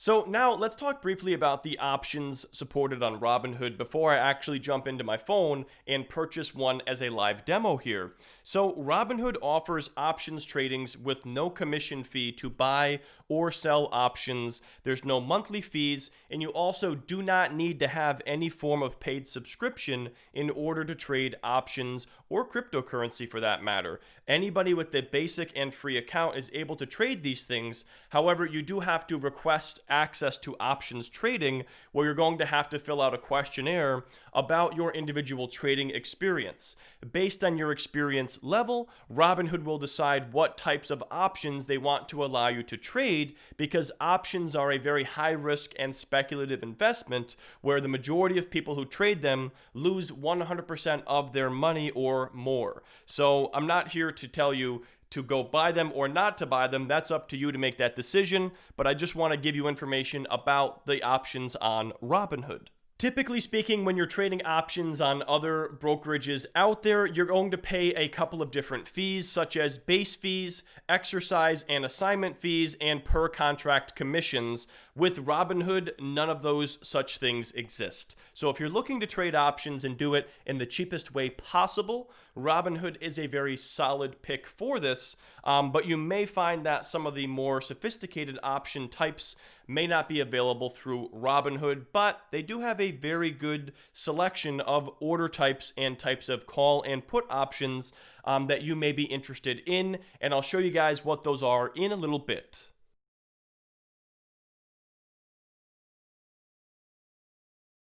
So now let's talk briefly about the options supported on Robinhood before I actually jump into my phone and purchase one as a live demo here. So Robinhood offers options tradings with no commission fee to buy or sell options. There's no monthly fees, and you also do not need to have any form of paid subscription in order to trade options or cryptocurrency for that matter. Anybody with the basic and free account is able to trade these things. However, you do have to request access to options trading, where you're going to have to fill out a questionnaire about your individual trading experience. Based on your experience level, Robinhood will decide what types of options they want to allow you to trade, because options are a very high risk and speculative investment where the majority of people who trade them lose 100% of their money or more. So I'm not here to tell you to go buy them or not to buy them. That's up to you to make that decision, but I just want to give you information about the options on Robinhood. Typically speaking, when you're trading options on other brokerages out there, you're going to pay a couple of different fees, such as base fees, exercise and assignment fees, and per contract commissions. With Robinhood, none of those such things exist. So if you're looking to trade options and do it in the cheapest way possible, Robinhood is a very solid pick for this, but you may find that some of the more sophisticated option types may not be available through Robinhood, but they do have a very good selection of order types and types of call and put options that you may be interested in, and I'll show you guys what those are in a little bit.